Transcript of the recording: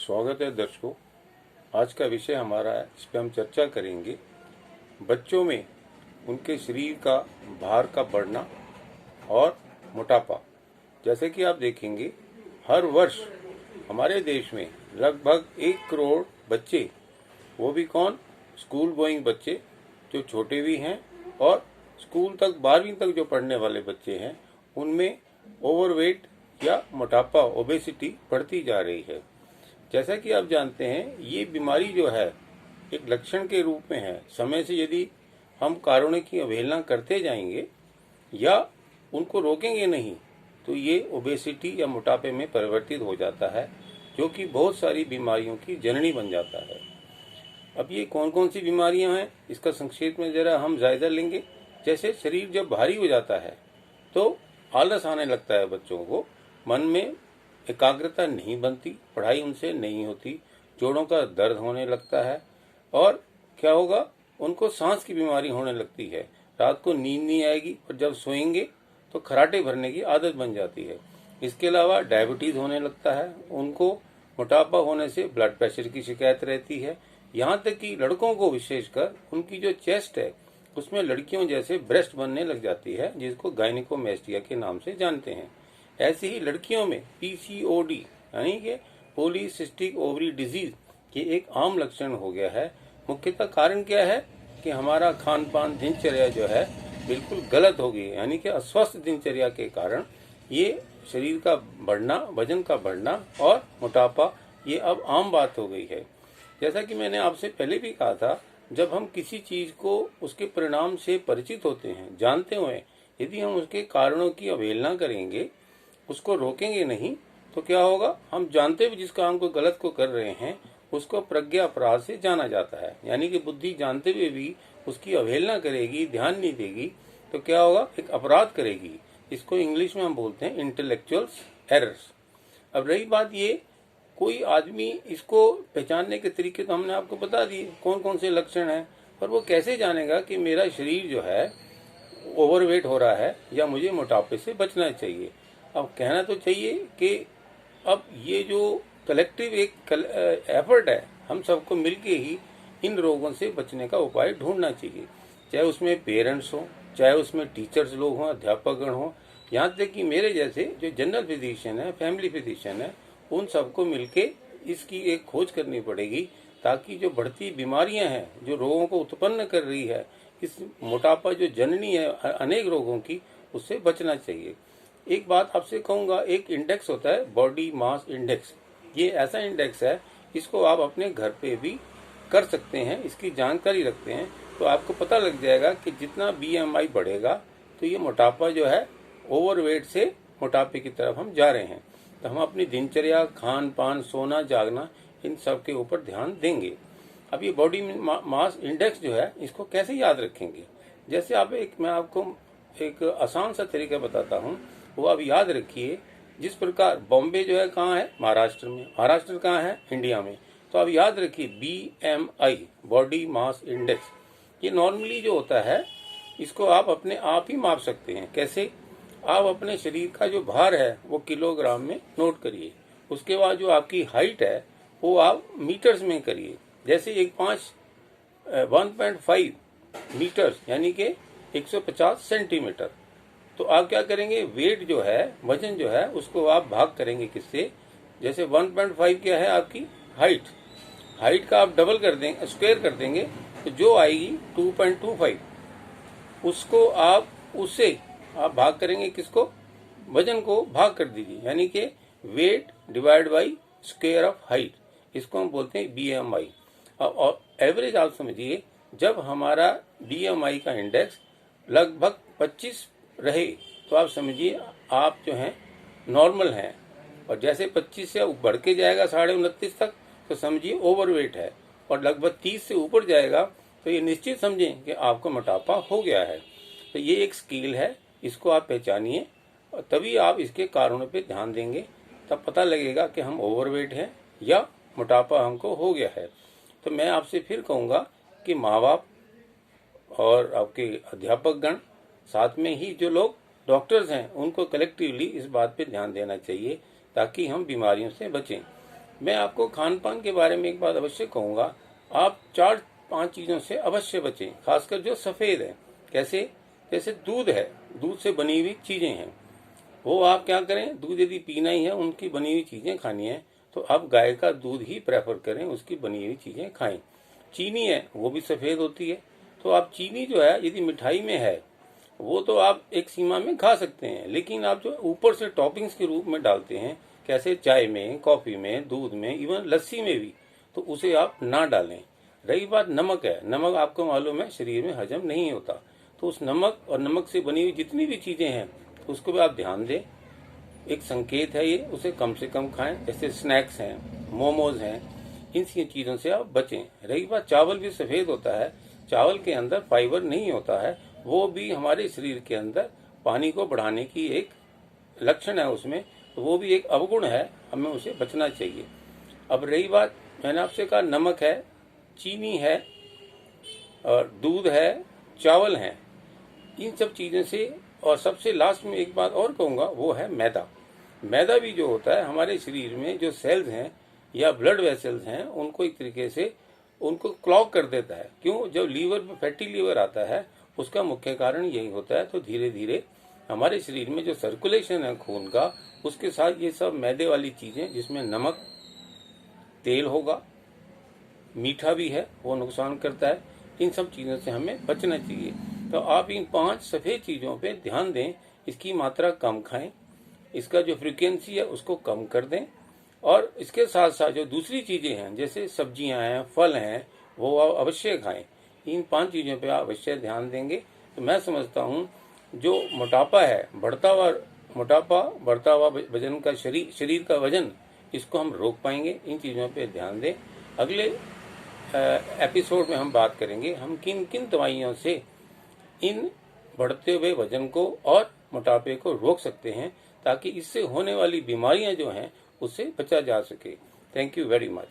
स्वागत है दर्शकों। आज का विषय हमारा है, इस पर हम चर्चा करेंगे बच्चों में उनके शरीर का भार का बढ़ना और मोटापा। जैसे कि आप देखेंगे हर वर्ष हमारे देश में लगभग 1 करोड़ बच्चे, वो भी कौन, स्कूल गोइंग बच्चे जो छोटे भी हैं और स्कूल तक 12वीं तक जो पढ़ने वाले बच्चे हैं, उनमें ओवरवेट या मोटापा ओबेसिटी बढ़ती जा रही है। जैसा कि आप जानते हैं ये बीमारी जो है एक लक्षण के रूप में है। समय से यदि हम कारणों की अवहेलना करते जाएंगे या उनको रोकेंगे नहीं तो ये ओबेसिटी या मोटापे में परिवर्तित हो जाता है, जो कि बहुत सारी बीमारियों की जननी बन जाता है। अब ये कौन कौन सी बीमारियां हैं इसका संक्षेप में जरा हम जायजा लेंगे। जैसे शरीर जब भारी हो जाता है तो आलस आने लगता है बच्चों को, मन में एकाग्रता नहीं बनती, पढ़ाई उनसे नहीं होती, जोड़ों का दर्द होने लगता है और क्या होगा, उनको सांस की बीमारी होने लगती है। रात को नींद नहीं आएगी और जब सोएंगे तो खराटे भरने की आदत बन जाती है। इसके अलावा डायबिटीज होने लगता है, उनको मोटापा होने से ब्लड प्रेशर की शिकायत रहती है। यहाँ तक कि लड़कों को विशेषकर उनकी जो चेस्ट है उसमें लड़कियों जैसे ब्रेस्ट बनने लग जाती है, जिसको गायनिकोमेस्टिया के नाम से जानते हैं। ऐसे ही लड़कियों में पीसीओडी यानी कि पॉलीसिस्टिक ओवरी डिजीज ये एक आम लक्षण हो गया है। मुख्यतः कारण क्या है कि हमारा खान पान दिनचर्या जो है बिल्कुल गलत हो गई है, यानी कि अस्वस्थ दिनचर्या के कारण ये शरीर का बढ़ना, वजन का बढ़ना और मोटापा ये अब आम बात हो गई है। जैसा कि मैंने आपसे पहले भी कहा था, जब हम किसी चीज को उसके परिणाम से परिचित होते हैं, जानते हुए यदि हम उसके कारणों की अवहेलना करेंगे, उसको रोकेंगे नहीं, तो क्या होगा, हम जानते हुए जिस काम को गलत को कर रहे हैं उसको प्रज्ञा अपराध से जाना जाता है। यानी कि बुद्धि जानते हुए भी उसकी अवहेलना करेगी, ध्यान नहीं देगी, तो क्या होगा, एक अपराध करेगी। इसको इंग्लिश में हम बोलते हैं इंटेलेक्चुअल एरर्स। अब रही बात ये, कोई आदमी इसको पहचानने के तरीके तो हमने आपको बता दिए कौन कौन से लक्षण हैं, पर वो कैसे जानेगा कि मेरा शरीर जो है ओवरवेट हो रहा है या मुझे मोटापे से बचना चाहिए। अब कहना तो चाहिए कि अब ये जो कलेक्टिव एक एफर्ट है, हम सबको मिलके ही इन रोगों से बचने का उपाय ढूंढना चाहिए। चाहे उसमें पेरेंट्स हो, चाहे उसमें टीचर्स लोग हों, अध्यापकगण हों, यहाँ तक कि मेरे जैसे जो जनरल फिजिशियन है, फैमिली फिजिशियन है, उन सबको मिलके इसकी एक खोज करनी पड़ेगी, ताकि जो बढ़ती बीमारियां हैं, जो रोगों को उत्पन्न कर रही है, इस मोटापा जो जननी है अनेक रोगों की, उससे बचना चाहिए। एक बात आपसे कहूंगा, एक इंडेक्स होता है बॉडी मास इंडेक्स। ये ऐसा इंडेक्स है, इसको आप अपने घर पे भी कर सकते हैं, इसकी जानकारी रखते हैं तो आपको पता लग जाएगा कि जितना बीएमआई बढ़ेगा तो ये मोटापा जो है, ओवरवेट से मोटापे की तरफ हम जा रहे हैं। तो हम अपनी दिनचर्या, खान पान, सोना जागना, इन सब के ऊपर ध्यान देंगे। अब ये बॉडी मास इंडेक्स जो है, इसको कैसे याद रखेंगे। जैसे मैं आपको एक आसान सा तरीका बताता हूँ, वो आप याद रखिए। जिस प्रकार बॉम्बे जो है कहाँ है, महाराष्ट्र में, महाराष्ट्र कहाँ है, इंडिया में, तो आप याद रखिए BMI बॉडी मास इंडेक्स। ये नॉर्मली जो होता है इसको आप अपने आप ही माप सकते हैं। कैसे, आप अपने शरीर का जो भार है वो किलोग्राम में नोट करिए, उसके बाद जो आपकी हाइट है वो आप मीटर्स में करिए। जैसे 1.5 मीटर्स यानी कि 150 सेंटीमीटर। तो आप क्या करेंगे, वेट जो है, वजन जो है, उसको आप भाग करेंगे किससे। जैसे 1.5 क्या है आपकी हाइट, हाइट का आप डबल कर देंगे, स्क्वायर कर देंगे, तो जो आएगी 2.25, उसको आप उससे आप भाग करेंगे किसको, वजन को भाग कर दीजिए, यानी कि weight divide by square of height, इसको हम बोलते हैं BMI। और एवरेज आप समझिए, जब हमारा BMI का इंडेक्स लगभग 25 रहे तो आप समझिए आप जो हैं नॉर्मल हैं, और जैसे 25 से बढ़ के जाएगा 29.5 तक तो समझिए ओवरवेट है, और लगभग 30 से ऊपर जाएगा तो ये निश्चित समझें कि आपको मोटापा हो गया है। तो ये एक स्केल है, इसको आप पहचानिए और तभी आप इसके कारणों पे ध्यान देंगे, तब पता लगेगा कि हम ओवरवेट हैं या मोटापा हमको हो गया है। तो मैं आपसे फिर कहूँगा कि माँ बाप और आपके अध्यापक गण, साथ में ही जो लोग डॉक्टर्स हैं, उनको कलेक्टिवली इस बात पे ध्यान देना चाहिए ताकि हम बीमारियों से बचें। मैं आपको खान पान के बारे में एक बात अवश्य कहूँगा, आप 4-5 चीज़ों से अवश्य बचें, खासकर जो सफ़ेद है। कैसे? जैसे दूध है, दूध से बनी हुई चीज़ें हैं, वो आप क्या करें, दूध यदि पीना ही है, उनकी बनी हुई चीज़ें खानी है तो आप गाय का दूध ही प्रेफर करें, उसकी बनी हुई चीज़ें खाएं। चीनी है, वो भी सफ़ेद होती है, तो आप चीनी जो है यदि मिठाई में है वो तो आप एक सीमा में खा सकते हैं, लेकिन आप जो ऊपर से टॉपिंग्स के रूप में डालते हैं, कैसे चाय में, कॉफ़ी में, दूध में, इवन लस्सी में भी, तो उसे आप ना डालें। रही बात नमक है, नमक आपको मालूम है शरीर में हजम नहीं होता, तो उस नमक और नमक से बनी हुई जितनी भी चीज़ें हैं उसको भी आप ध्यान दें। एक संकेत है ये, उसे कम से कम खाएं। जैसे स्नैक्स हैं, मोमोज हैं, इन चीज़ों से आप बचें। रही बात चावल भी सफ़ेद होता है, चावल के अंदर फाइबर नहीं होता है, वो भी हमारे शरीर के अंदर पानी को बढ़ाने की एक लक्षण है उसमें, तो वो भी एक अवगुण है, हमें उसे बचना चाहिए। अब रही बात, मैंने आपसे कहा नमक है, चीनी है और दूध है, चावल हैं, इन सब चीज़ों से। और सबसे लास्ट में एक बात और कहूँगा, वो है मैदा। मैदा भी जो होता है हमारे शरीर में जो सेल्स हैं या ब्लड वेसल्स हैं उनको एक तरीके से उनको क्लॉग कर देता है। क्यों? जब लीवर में फैटी लीवर आता है उसका मुख्य कारण यही होता है। तो धीरे धीरे हमारे शरीर में जो सर्कुलेशन है खून का, उसके साथ ये सब मैदे वाली चीज़ें जिसमें नमक, तेल होगा, मीठा भी है, वो नुकसान करता है। इन सब चीज़ों से हमें बचना चाहिए। तो आप इन 5 सफ़ेद चीज़ों पे ध्यान दें, इसकी मात्रा कम खाएं, इसका जो फ्रीक्वेंसी है उसको कम कर दें, और इसके साथ साथ जो दूसरी चीज़ें हैं जैसे सब्जियां हैं, फल हैं, वो आप अवश्य खाएं। इन 5 चीज़ों पे आप अवश्य ध्यान देंगे तो मैं समझता हूँ जो मोटापा है, बढ़ता हुआ वजन का शरीर का वजन, इसको हम रोक पाएंगे। इन चीज़ों पे ध्यान दें। अगले एपिसोड में हम बात करेंगे हम किन किन दवाइयों से इन बढ़ते हुए वजन को और मोटापे को रोक सकते हैं, ताकि इससे होने वाली बीमारियां जो हैं उससे बचा जा सके। Thank you very much.